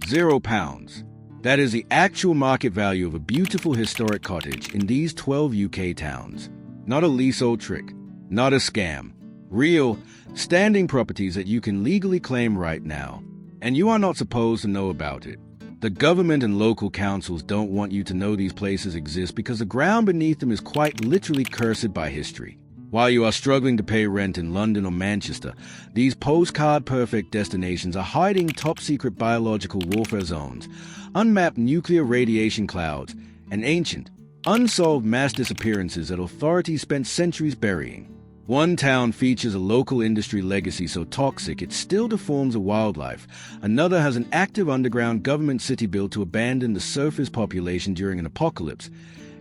£0. That is the actual market value of a beautiful historic cottage in these 12 UK towns. Not a leasehold trick, not a scam. Real, standing properties that you can legally claim right now. And you are not supposed to know about it. The government and local councils don't want you to know these places exist because the ground beneath them is quite literally cursed by history. While you are struggling to pay rent in London or Manchester, these postcard-perfect destinations are hiding top-secret biological warfare zones, unmapped nuclear radiation clouds, and ancient, unsolved mass disappearances that authorities spent centuries burying. One town features a local industry legacy so toxic it still deforms a wildlife. Another has an active underground government city built to abandon the surface population during an apocalypse.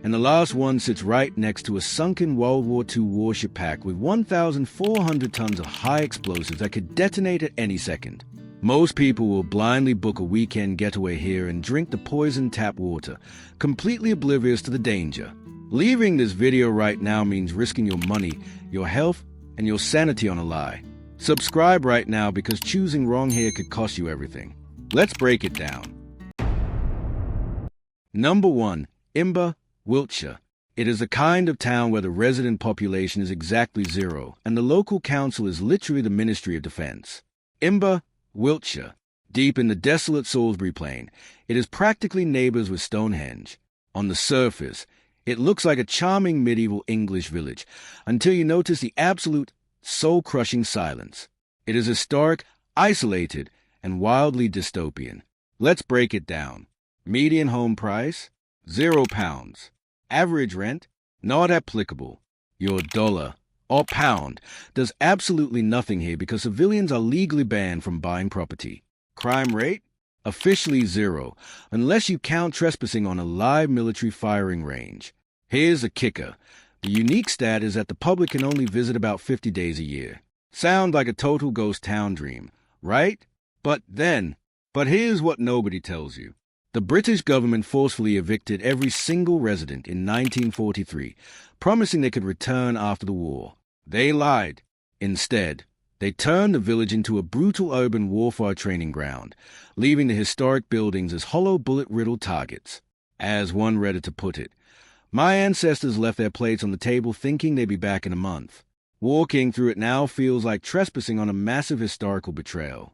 And the last one sits right next to a sunken World War II warship pack with 1,400 tons of high explosives that could detonate at any second. Most people will blindly book a weekend getaway here and drink the poisoned tap water, completely oblivious to the danger. Leaving this video right now means risking your money, your health, and your sanity on a lie. Subscribe right now because choosing wrong here could cost you everything. Let's break it down. Number 1. Imber, Wiltshire. It is the kind of town where the resident population is exactly 0, and the local council is literally the Ministry of Defence. Imber, Wiltshire. Deep in the desolate Salisbury Plain, it is practically neighbours with Stonehenge. On the surface, it looks like a charming medieval English village, until you notice the absolute, soul-crushing silence. It is historic, isolated, and wildly dystopian. Let's break it down. Median home price? £0. Average rent? Not applicable. Your dollar or pound does absolutely nothing here because civilians are legally banned from buying property. Crime rate? Officially 0, unless you count trespassing on a live military firing range. Here's the kicker. The unique stat is that the public can only visit about 50 days a year. Sound like a total ghost town dream, right? But here's what nobody tells you. The British government forcefully evicted every single resident in 1943, promising they could return after the war. They lied. Instead, they turned the village into a brutal urban warfare training ground, leaving the historic buildings as hollow bullet-riddled targets. As one Redditor put it, my ancestors left their plates on the table thinking they'd be back in a month. Walking through it now feels like trespassing on a massive historical betrayal.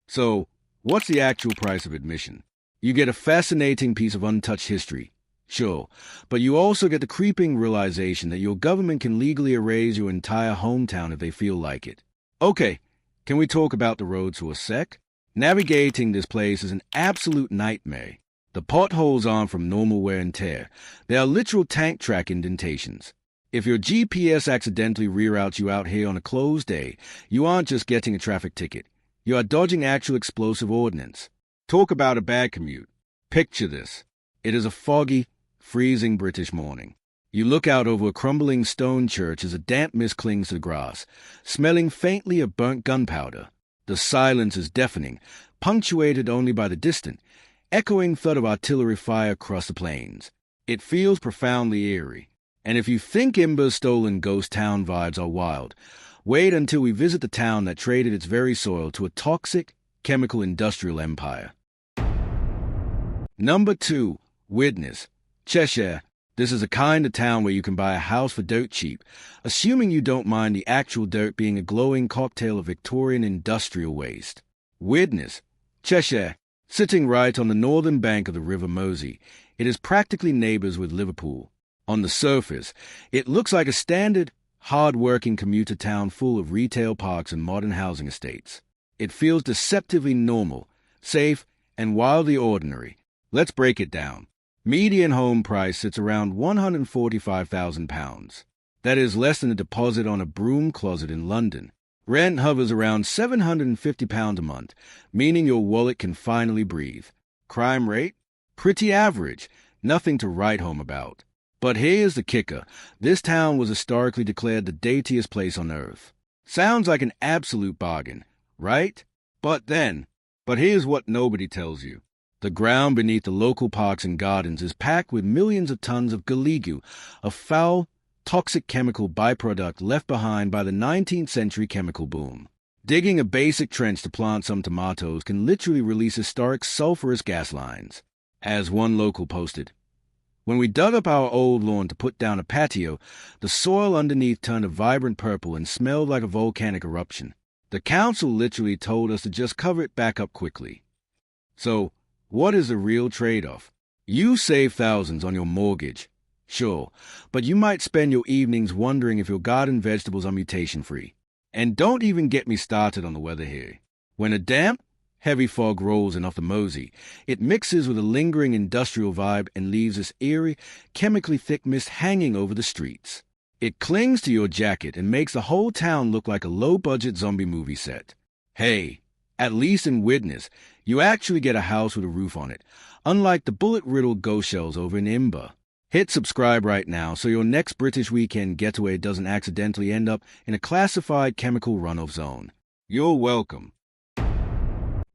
So, what's the actual price of admission? You get a fascinating piece of untouched history, sure, but you also get the creeping realization that your government can legally erase your entire hometown if they feel like it. Okay, can we talk about the roads for a sec? Navigating this place is an absolute nightmare. The potholes aren't from normal wear and tear. They are literal tank track indentations. If your GPS accidentally reroutes you out here on a closed day, you aren't just getting a traffic ticket. You are dodging actual explosive ordnance. Talk about a bad commute. Picture this. It is a foggy, freezing British morning. You look out over a crumbling stone church as a damp mist clings to the grass, smelling faintly of burnt gunpowder. The silence is deafening, punctuated only by the distant, echoing thud of artillery fire across the plains. It feels profoundly eerie. And if you think Imber's stolen ghost town vibes are wild, wait until we visit the town that traded its very soil to a toxic, chemical industrial empire. Number 2. Widnes, Cheshire. This is a kind of town where you can buy a house for dirt cheap, assuming you don't mind the actual dirt being a glowing cocktail of Victorian industrial waste. Widnes, Cheshire. Sitting right on the northern bank of the River Mersey, it is practically neighbours with Liverpool. On the surface, it looks like a standard, hard-working commuter town full of retail parks and modern housing estates. It feels deceptively normal, safe, and wildly ordinary. Let's break it down. Median home price sits around £145,000. That is less than a deposit on a broom closet in London. Rent hovers around £750 a month, meaning your wallet can finally breathe. Crime rate? Pretty average, nothing to write home about. But here's the kicker. This town was historically declared the dirtiest place on earth. Sounds like an absolute bargain, right? But here's what nobody tells you. The ground beneath the local parks and gardens is packed with millions of tons of galligu, a foul, toxic chemical byproduct left behind by the 19th century chemical boom. Digging a basic trench to plant some tomatoes can literally release historic sulfurous gas lines. As one local posted, "When we dug up our old lawn to put down a patio, the soil underneath turned a vibrant purple and smelled like a volcanic eruption. The council literally told us to just cover it back up quickly." So, what is the real trade-off? You save thousands on your mortgage, sure, but you might spend your evenings wondering if your garden vegetables are mutation-free. And don't even get me started on the weather here. When a damp, heavy fog rolls in off the mosey, it mixes with a lingering industrial vibe and leaves this eerie, chemically thick mist hanging over the streets. It clings to your jacket and makes the whole town look like a low-budget zombie movie set. Hey, at least in Widnes, you actually get a house with a roof on it, unlike the bullet-riddled ghost shells over in Imber. Hit subscribe right now so your next British weekend getaway doesn't accidentally end up in a classified chemical runoff zone. You're welcome.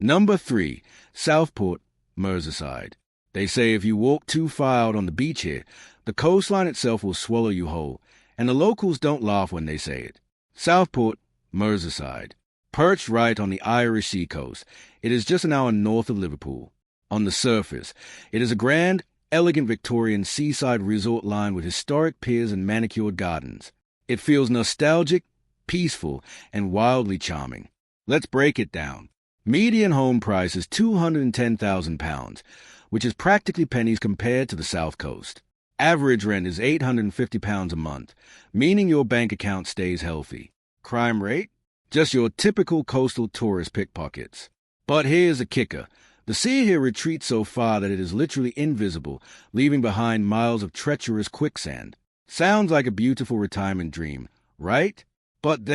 Number 3. Southport, Merseyside. They say if you walk too far out on the beach here, the coastline itself will swallow you whole, and the locals don't laugh when they say it. Southport, Merseyside. Perched right on the Irish seacoast, it is just an hour north of Liverpool. On the surface, it is a grand, elegant Victorian seaside resort lined with historic piers and manicured gardens. It feels nostalgic, peaceful, and wildly charming. Let's break it down. Median home price is £210,000, which is practically pennies compared to the South Coast. Average rent is £850 a month, meaning your bank account stays healthy. Crime rate? Just your typical coastal tourist pickpockets. But here's the kicker. The sea here retreats so far that it is literally invisible, leaving behind miles of treacherous quicksand. Sounds like a beautiful retirement dream, right? But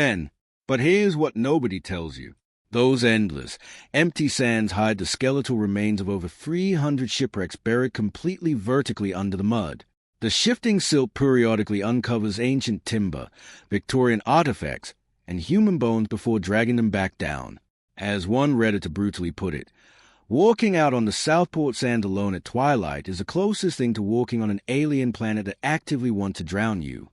here's what nobody tells you. Those endless, empty sands hide the skeletal remains of over 300 shipwrecks buried completely vertically under the mud. The shifting silt periodically uncovers ancient timber, Victorian artifacts, and human bones before dragging them back down. As one Redditor brutally put it, walking out on the Southport sand alone at twilight is the closest thing to walking on an alien planet that actively wants to drown you.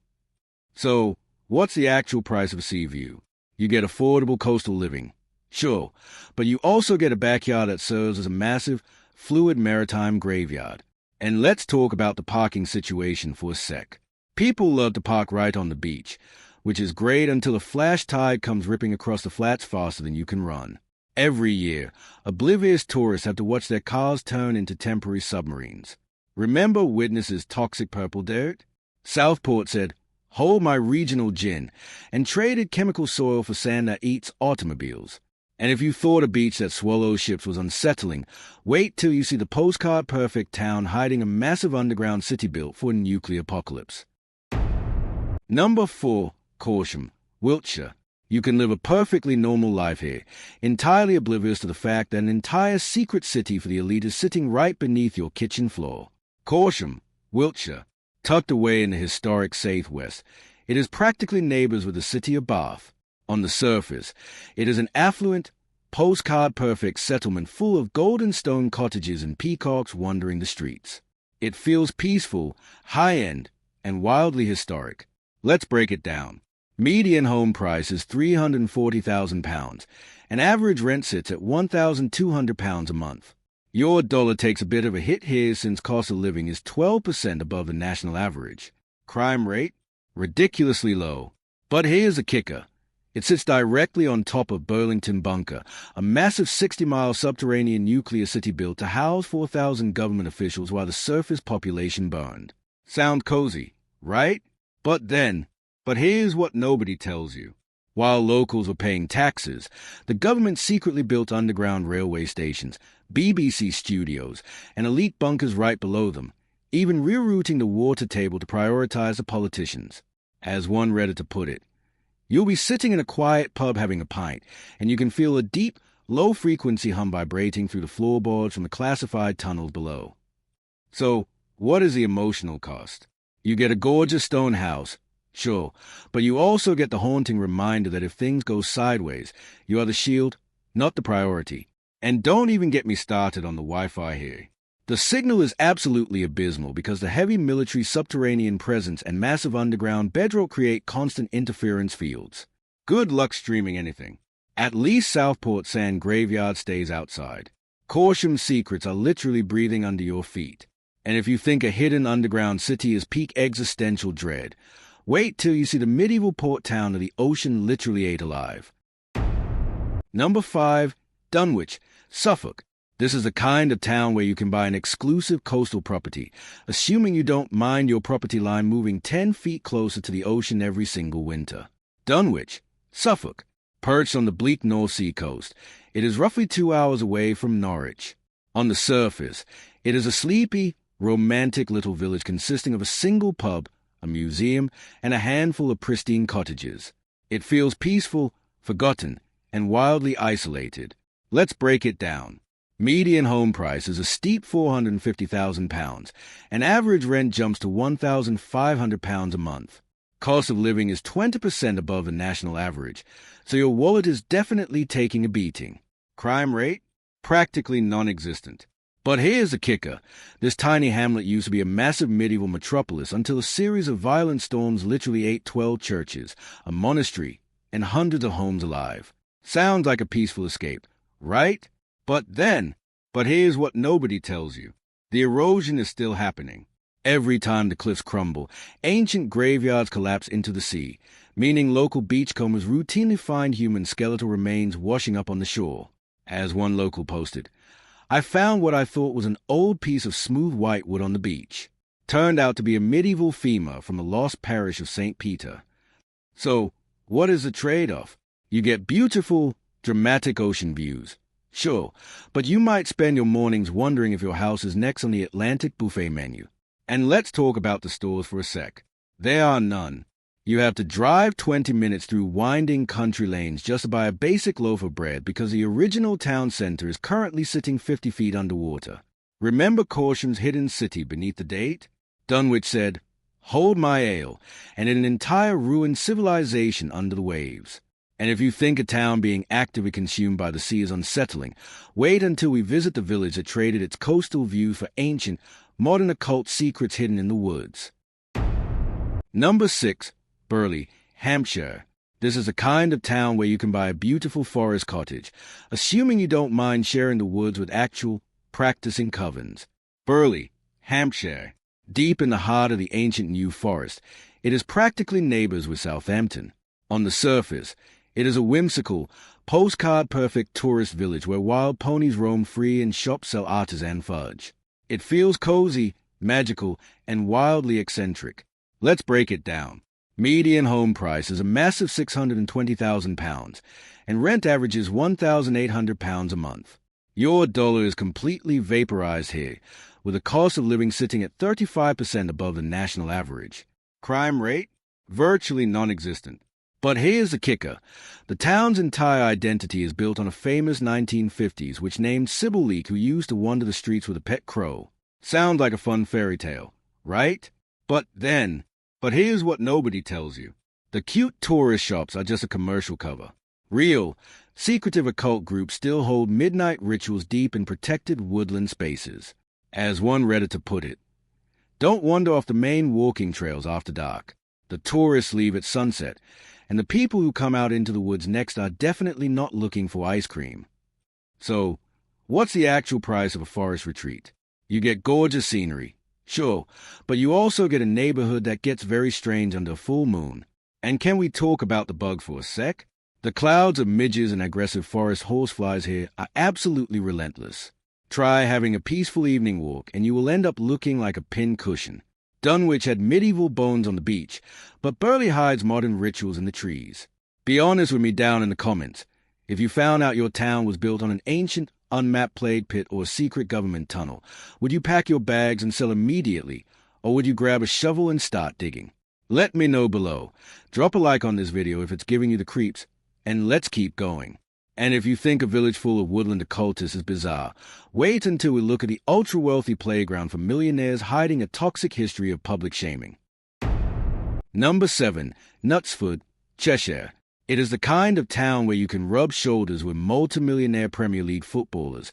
So, what's the actual price of a sea view? You get affordable coastal living. Sure, but you also get a backyard that serves as a massive, fluid maritime graveyard. And let's talk about the parking situation for a sec. People love to park right on the beach, which is great until a flash tide comes ripping across the flats faster than you can run. Every year, oblivious tourists have to watch their cars turn into temporary submarines. Remember Widnes's toxic purple dirt? Southport said, "Hold my regional gin," and traded chemical soil for sand that eats automobiles. And if you thought a beach that swallows ships was unsettling, wait till you see the postcard-perfect town hiding a massive underground city built for a nuclear apocalypse. Number 4. Corsham, Wiltshire. You can live a perfectly normal life here, entirely oblivious to the fact that an entire secret city for the elite is sitting right beneath your kitchen floor. Corsham, Wiltshire. Tucked away in the historic southwest, it is practically neighbors with the city of Bath. On the surface, it is an affluent, postcard-perfect settlement full of golden stone cottages and peacocks wandering the streets. It feels peaceful, high-end, and wildly historic. Let's break it down. Median home price is £340,000, and average rent sits at £1,200 a month. Your dollar takes a bit of a hit here since cost of living is 12% above the national average. Crime rate? Ridiculously low. But here's the kicker. It sits directly on top of Burlington Bunker, a massive 60-mile subterranean nuclear city built to house 4,000 government officials while the surface population burned. Sound cozy, right? But here's what nobody tells you. While locals were paying taxes, the government secretly built underground railway stations, BBC studios, and elite bunkers right below them, even rerouting the water table to prioritize the politicians. As one Redditor put it, you'll be sitting in a quiet pub having a pint, and you can feel a deep, low-frequency hum vibrating through the floorboards from the classified tunnels below. So, what is the emotional cost? You get a gorgeous stone house, sure, but you also get the haunting reminder that if things go sideways, you are the shield, not the priority. And don't even get me started on the Wi-Fi here. The signal is absolutely abysmal because the heavy military subterranean presence and massive underground bedrock create constant interference fields. Good luck streaming anything. At least Southport Sand Graveyard stays outside. Corsham's secrets are literally breathing under your feet. And if you think a hidden underground city is peak existential dread, wait till you see the medieval port town of the ocean literally ate alive. Number 5. Dunwich, Suffolk. This is the kind of town where you can buy an exclusive coastal property, assuming you don't mind your property line moving 10 feet closer to the ocean every single winter. Dunwich, Suffolk. Perched on the bleak North Sea coast, it is roughly 2 hours away from Norwich. On the surface, it is a sleepy, romantic little village consisting of a single pub, a museum, and a handful of pristine cottages. It feels peaceful, forgotten, and wildly isolated. Let's break it down. Median home price is a steep £450,000, and average rent jumps to £1,500 a month. Cost of living is 20% above the national average, so your wallet is definitely taking a beating. Crime rate? Practically non-existent. But here's the kicker. This tiny hamlet used to be a massive medieval metropolis until a series of violent storms literally ate 12 churches, a monastery, and hundreds of homes alive. Sounds like a peaceful escape, right? But here's what nobody tells you. The erosion is still happening. Every time the cliffs crumble, ancient graveyards collapse into the sea, meaning local beachcombers routinely find human skeletal remains washing up on the shore. As one local posted, "I found what I thought was an old piece of smooth whitewood on the beach. Turned out to be a medieval femur from the lost parish of St. Peter." So, what is the trade-off? You get beautiful, dramatic ocean views. Sure, but you might spend your mornings wondering if your house is next on the Atlantic buffet menu. And let's talk about the stores for a sec. There are none. You have to drive 20 minutes through winding country lanes just to buy a basic loaf of bread because the original town center is currently sitting 50 feet underwater. Remember Corsham's hidden city beneath the date? Dunwich said, "Hold my ale," and an entire ruined civilization under the waves. And if you think a town being actively consumed by the sea is unsettling, wait until we visit the village that traded its coastal view for ancient, modern occult secrets hidden in the woods. Number 6. Burley, Hampshire. This is the kind of town where you can buy a beautiful forest cottage, assuming you don't mind sharing the woods with actual, practicing covens. Burley, Hampshire. Deep in the heart of the ancient New Forest, it is practically neighbors with Southampton. On the surface, it is a whimsical, postcard-perfect tourist village where wild ponies roam free and shops sell artisan fudge. It feels cozy, magical, and wildly eccentric. Let's break it down. Median home price is a massive £620,000, and rent averages £1,800 a month. Your dollar is completely vaporized here, with a cost of living sitting at 35% above the national average. Crime rate? Virtually non-existent. But here's the kicker. The town's entire identity is built on a famous 1950s which named Sybil Leek, who used to wander the streets with a pet crow. Sounds like a fun fairy tale, right? But here's what nobody tells you. The cute tourist shops are just a commercial cover. Real, secretive occult groups still hold midnight rituals deep in protected woodland spaces. As one Redditor put it, "Don't wander off the main walking trails after dark. The tourists leave at sunset, and the people who come out into the woods next are definitely not looking for ice cream." So, what's the actual price of a forest retreat? You get gorgeous scenery, sure, but you also get a neighborhood that gets very strange under a full moon. And can we talk about the bug for a sec? The clouds of midges and aggressive forest horseflies here are absolutely relentless. Try having a peaceful evening walk, and you will end up looking like a pin cushion. Dunwich had medieval bones on the beach, but Burley hides modern rituals in the trees. Be honest with me down in the comments. If you found out your town was built on an ancient, unmapped plague pit or a secret government tunnel, would you pack your bags and sell immediately, or would you grab a shovel and start digging? Let me know below. Drop a like on this video if it's giving you the creeps, and let's keep going. And if you think a village full of woodland occultists is bizarre, wait until we look at the ultra-wealthy playground for millionaires hiding a toxic history of public shaming. Number 7. Knutsford, Cheshire. It is the kind of town where you can rub shoulders with multimillionaire Premier League footballers,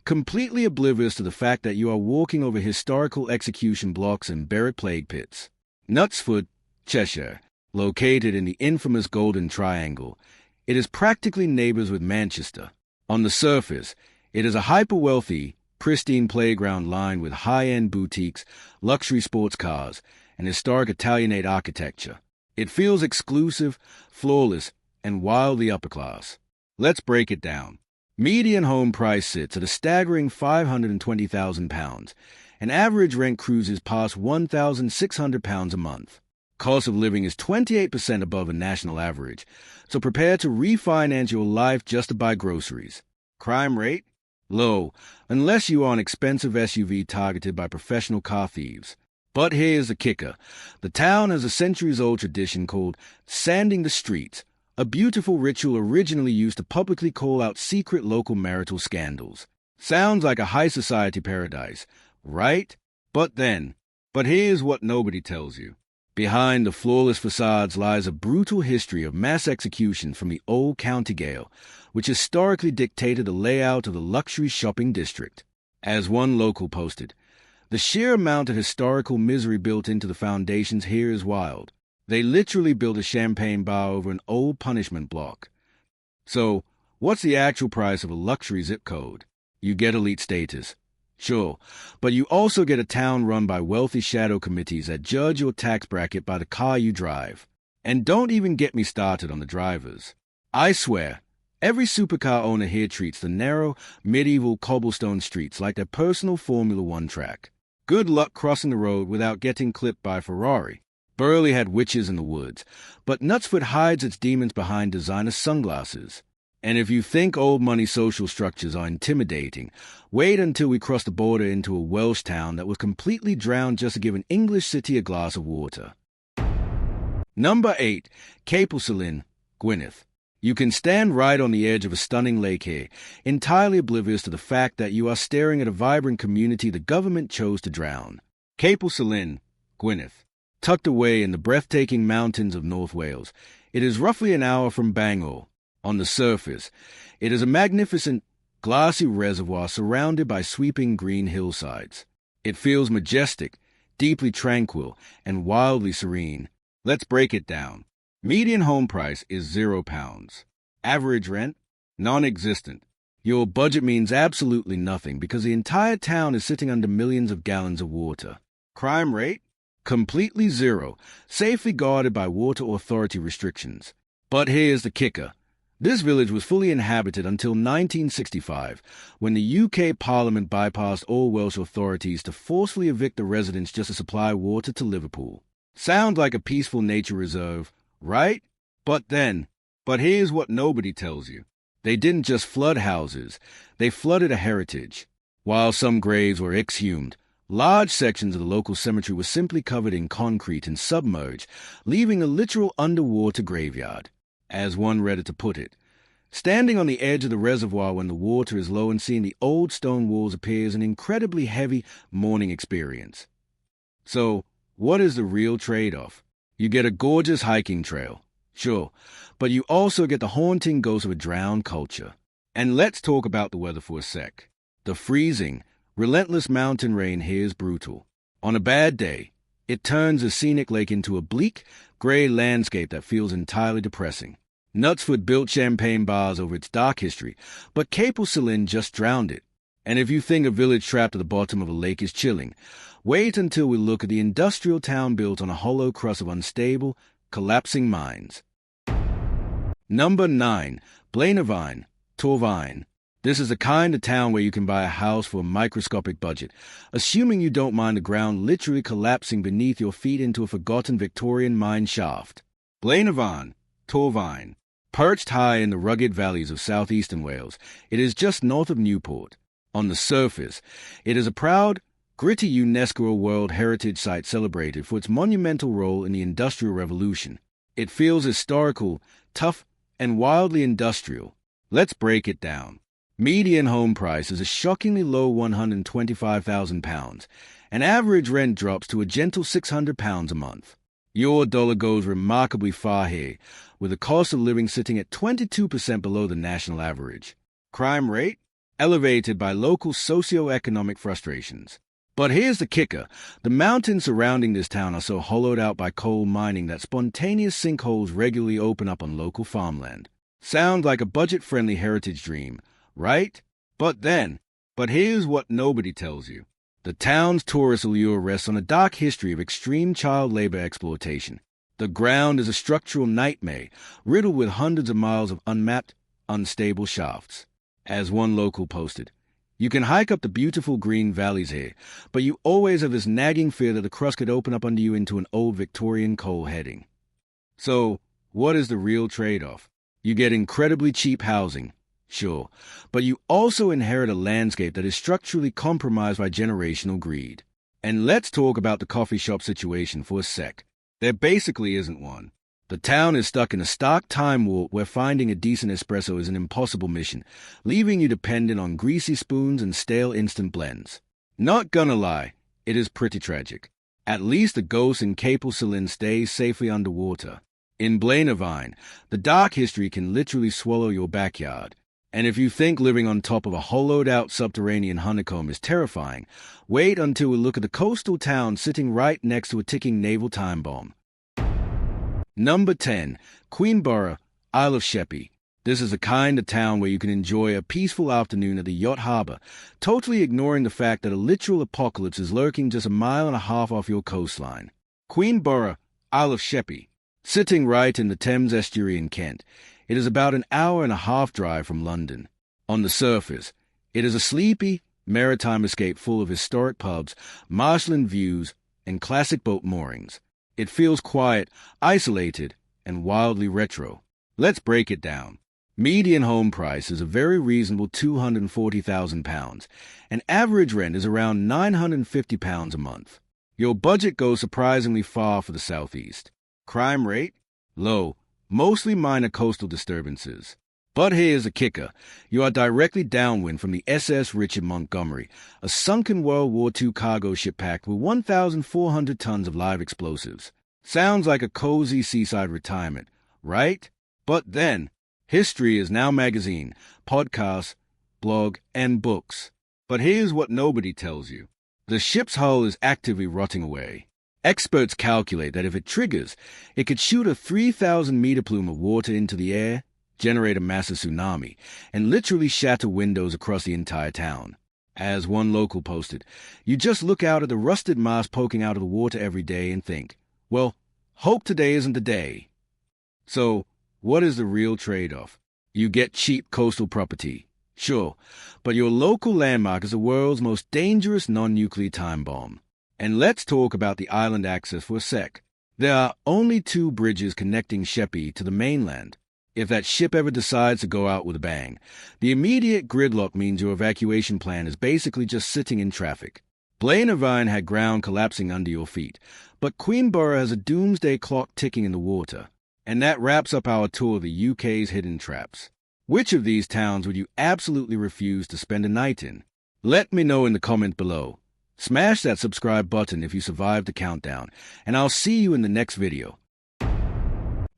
completely oblivious to the fact that you are walking over historical execution blocks and buried plague pits. Knutsford, Cheshire, located in the infamous Golden Triangle, It is practically neighbors with Manchester. On the surface, it is a hyper-wealthy, pristine playground lined with high-end boutiques, luxury sports cars, and historic Italianate architecture. It feels exclusive, flawless, and wildly upper-class. Let's break it down. Median home price sits at a staggering £520,000, and average rent cruises past £1,600 a month. Cost of living is 28% above a national average, so prepare to refinance your life just to buy groceries. Crime rate? Low, unless you are an expensive SUV targeted by professional car thieves. But here's the kicker. The town has a centuries-old tradition called sanding the streets, a beautiful ritual originally used to publicly call out secret local marital scandals. Sounds like a high society paradise, right? But here's what nobody tells you. Behind the flawless facades lies a brutal history of mass execution from the old county gaol, which historically dictated the layout of the luxury shopping district. As one local posted, the sheer amount of historical misery built into the foundations here is wild. They literally built a champagne bar over an old punishment block. So, what's the actual price of a luxury zip code? You get elite status. Sure, but you also get a town run by wealthy shadow committees that judge your tax bracket by the car you drive. And don't even get me started on the drivers. I swear, every supercar owner here treats the narrow, medieval cobblestone streets like their personal Formula One track. Good luck crossing the road without getting clipped by a Ferrari. Burley had witches in the woods, but Knutsford hides its demons behind designer sunglasses. And if you think old money social structures are intimidating, wait until we cross the border into a Welsh town that was completely drowned just to give an English city a glass of water. Number 8. Capelcellyn, Gwynedd. You can stand right on the edge of a stunning lake here, entirely oblivious to the fact that you are staring at a vibrant community the government chose to drown. Capelcellyn, Gwynedd. Tucked away in the breathtaking mountains of North Wales, it is roughly an hour from Bangor. On the surface, it is a magnificent, glassy reservoir surrounded by sweeping green hillsides. It feels majestic, deeply tranquil, and wildly serene. Let's break it down. Median home price is £0. Average rent? Non-existent. Your budget means absolutely nothing because the entire town is sitting under millions of gallons of water. Crime rate? Completely zero, safely guarded by water authority restrictions. But here's the kicker. This village was fully inhabited until 1965, when the UK Parliament bypassed all Welsh authorities to forcefully evict the residents just to supply water to Liverpool. Sounds like a peaceful nature reserve, right? But here's what nobody tells you. They didn't just flood houses, they flooded a heritage. While some graves were exhumed, large sections of the local cemetery were simply covered in concrete and submerged, leaving a literal underwater graveyard. As one Redditor put it, standing on the edge of the reservoir when the water is low and seeing the old stone walls appear is an incredibly heavy mourning experience. So, what is the real trade-off? You get a gorgeous hiking trail, sure, but you also get the haunting ghost of a drowned culture. And let's talk about the weather for a sec. The freezing, relentless mountain rain here is brutal. On a bad day, it turns a scenic lake into a bleak, grey landscape that feels entirely depressing. Knutsford built champagne bars over its dark history, but Capelcellyn just drowned it. And if you think a village trapped at the bottom of a lake is chilling, wait until we look at the industrial town built on a hollow crust of unstable, collapsing mines. Number 9. Blaenavon, Torfaen. This is the kind of town where you can buy a house for a microscopic budget, assuming you don't mind the ground literally collapsing beneath your feet into a forgotten Victorian mine shaft. Blaenavon, Torfaen. Perched high in the rugged valleys of southeastern Wales, it is just north of Newport. On the surface, it is a proud, gritty UNESCO World Heritage Site celebrated for its monumental role in the Industrial Revolution. It feels historical, tough, and wildly industrial. Let's break it down. Median home price is a shockingly low £125,000, and average rent drops to a gentle £600 a month. Your dollar goes remarkably far here, with the cost of living sitting at 22% below the national average. Crime rate? Elevated by local socio-economic frustrations. But here's the kicker. The mountains surrounding this town are so hollowed out by coal mining that spontaneous sinkholes regularly open up on local farmland. Sounds like a budget-friendly heritage dream, right? But here's what nobody tells you. The town's tourist allure rests on a dark history of extreme child labor exploitation. The ground is a structural nightmare, riddled with hundreds of miles of unmapped, unstable shafts. As one local posted, you can hike up the beautiful green valleys here, but you always have this nagging fear that the crust could open up under you into an old Victorian coal heading. So, what is the real trade-off? You get incredibly cheap housing, sure, but you also inherit a landscape that is structurally compromised by generational greed. And let's talk about the coffee shop situation for a sec. There basically isn't one. The town is stuck in a stark time warp where finding a decent espresso is an impossible mission, leaving you dependent on greasy spoons and stale instant blends. Not gonna lie, it is pretty tragic. At least the ghost in Capel-Celyn stays safely underwater. In Blaenavine, the dark history can literally swallow your backyard. And if you think living on top of a hollowed-out subterranean honeycomb is terrifying, wait until we look at the coastal town sitting right next to a ticking naval time bomb. Number 10. Queenborough, Isle of Sheppey. This is the kind of town where you can enjoy a peaceful afternoon at the yacht harbor, totally ignoring the fact that a literal apocalypse is lurking just a mile and a half off your coastline. Queenborough, Isle of Sheppey. Sitting right in the Thames estuary in Kent, it is about an hour and a half drive from London. On the surface, it is a sleepy, maritime escape full of historic pubs, marshland views, and classic boat moorings. It feels quiet, isolated, and wildly retro. Let's break it down. Median home price is a very reasonable £240,000, and average rent is around £950 a month. Your budget goes surprisingly far for the southeast. Crime rate? Low, mostly minor coastal disturbances. But here's a kicker. You are directly downwind from the SS Richard Montgomery, a sunken World War II cargo ship packed with 1,400 tons of live explosives. Sounds like a cozy seaside retirement, right? But then, history is now magazine, podcast, blog, and books. But here's what nobody tells you. The ship's hull is actively rotting away. Experts calculate that if it triggers, it could shoot a 3,000-meter plume of water into the air, generate a massive tsunami, and literally shatter windows across the entire town. As one local posted, you just look out at the rusted mast poking out of the water every day and think, well, hope today isn't the day. So, what is the real trade-off? You get cheap coastal property, sure, but your local landmark is the world's most dangerous non-nuclear time bomb. And let's talk about the island access for a sec. There are only 2 bridges connecting Sheppey to the mainland. If that ship ever decides to go out with a bang, the immediate gridlock means your evacuation plan is basically just sitting in traffic. Blaenavine had ground collapsing under your feet, but Queenborough has a doomsday clock ticking in the water. And that wraps up our tour of the UK's hidden traps. Which of these towns would you absolutely refuse to spend a night in? Let me know in the comment below. Smash that subscribe button if you survived the countdown, and I'll see you in the next video.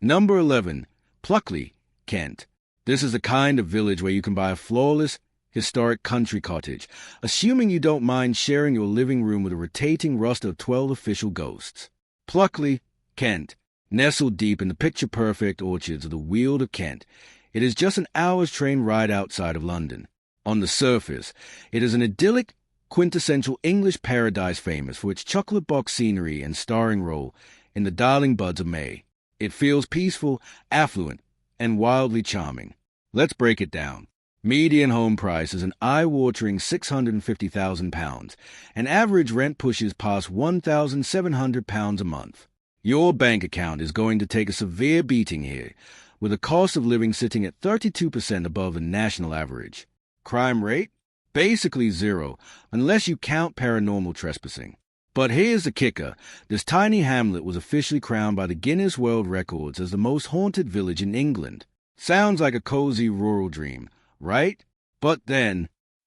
Number 11. Pluckley, Kent. This is the kind of village where you can buy a flawless, historic country cottage, assuming you don't mind sharing your living room with a rotating roster of 12 official ghosts. Pluckley, Kent. Nestled deep in the picture-perfect orchards of the Weald of Kent, it is just an hour's train ride outside of London. On the surface, it is an idyllic, quintessential English paradise famous for its chocolate box scenery and starring role in the darling buds of May. It feels peaceful, affluent, and wildly charming. Let's break it down. Median home price is an eye-watering £650,000, and average rent pushes past £1,700 a month. Your bank account is going to take a severe beating here, with a cost of living sitting at 32% above the national average. Crime rate? Basically zero, unless you count paranormal trespassing. But here's the kicker. This tiny hamlet was officially crowned by the Guinness World Records as the most haunted village in England. Sounds like a cozy rural dream, right? But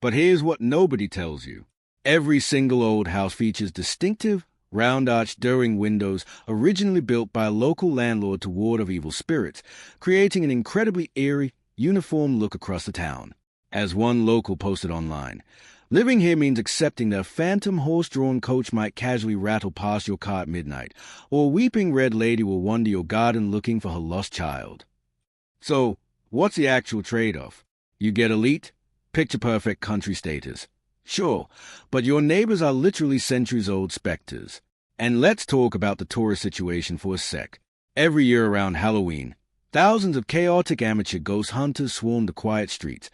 here's what nobody tells you. Every single old house features distinctive, round-arched Durring windows originally built by a local landlord to ward off evil spirits, creating an incredibly eerie, uniform look across the town. As one local posted online, living here means accepting that a phantom horse-drawn coach might casually rattle past your car at midnight, or a weeping red lady will wander your garden looking for her lost child. So, what's the actual trade-off? You get elite, picture-perfect country status. Sure, but your neighbors are literally centuries-old specters. And let's talk about the tourist situation for a sec. Every year around Halloween, thousands of chaotic amateur ghost hunters swarm the quiet streets,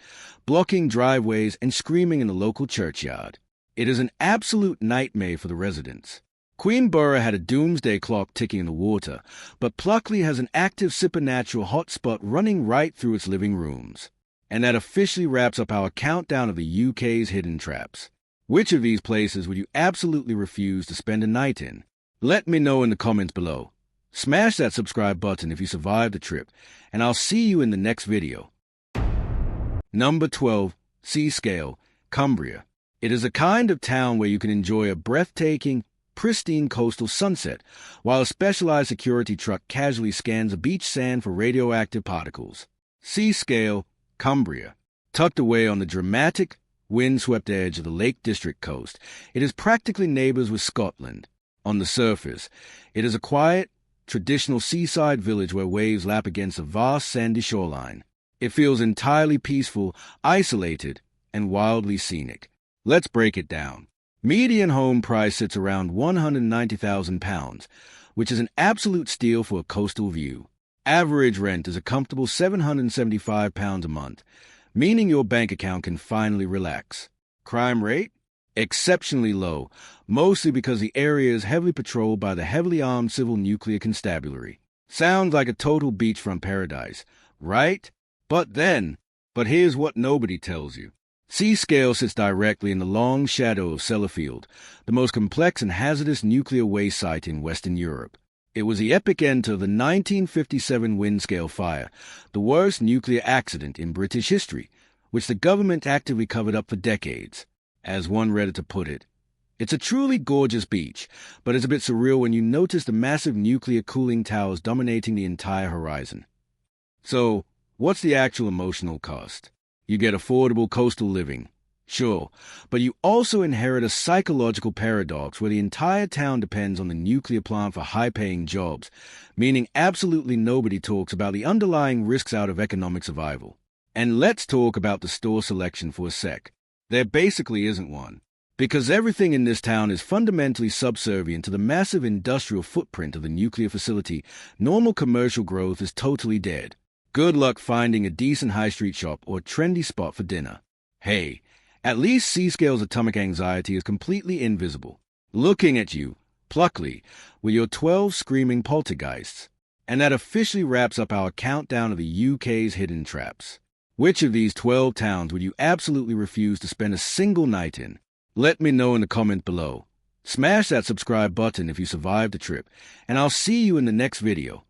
blocking driveways and screaming in the local churchyard. It is an absolute nightmare for the residents. Queenborough had a doomsday clock ticking in the water, but Pluckley has an active supernatural hotspot running right through its living rooms. And that officially wraps up our countdown of the UK's hidden traps. Which of these places would you absolutely refuse to spend a night in? Let me know in the comments below. Smash that subscribe button if you survived the trip, and I'll see you in the next video. Number 12. Seascale, Cumbria. It is a kind of town where you can enjoy a breathtaking, pristine coastal sunset, while a specialized security truck casually scans the beach sand for radioactive particles. Seascale, Cumbria. Tucked away on the dramatic, wind-swept edge of the Lake District coast, it is practically neighbors with Scotland. On the surface, it is a quiet, traditional seaside village where waves lap against a vast sandy shoreline. It feels entirely peaceful, isolated, and wildly scenic. Let's break it down. Median home price sits around £190,000, which is an absolute steal for a coastal view. Average rent is a comfortable £775 a month, meaning your bank account can finally relax. Crime rate? Exceptionally low, mostly because the area is heavily patrolled by the heavily armed Civil Nuclear Constabulary. Sounds like a total beachfront paradise, right? But here's what nobody tells you. Seascale sits directly in the long shadow of Sellafield, the most complex and hazardous nuclear waste site in Western Europe. It was the epicenter of the 1957 Windscale fire, the worst nuclear accident in British history, which the government actively covered up for decades. As one Redditor put it, it's a truly gorgeous beach, but it's a bit surreal when you notice the massive nuclear cooling towers dominating the entire horizon. So, what's the actual emotional cost? You get affordable coastal living, sure, but you also inherit a psychological paradox where the entire town depends on the nuclear plant for high-paying jobs, meaning absolutely nobody talks about the underlying risks out of economic survival. And let's talk about the store selection for a sec. There basically isn't one, because everything in this town is fundamentally subservient to the massive industrial footprint of the nuclear facility. Normal commercial growth is totally dead. Good luck finding a decent high street shop or trendy spot for dinner. Hey, at least Seascale's atomic anxiety is completely invisible, looking at you, Pluckley, with your 12 screaming poltergeists. And that officially wraps up our countdown of the UK's hidden traps. Which of these 12 towns would you absolutely refuse to spend a single night in? Let me know in the comment below. Smash that subscribe button if you survived the trip, and I'll see you in the next video.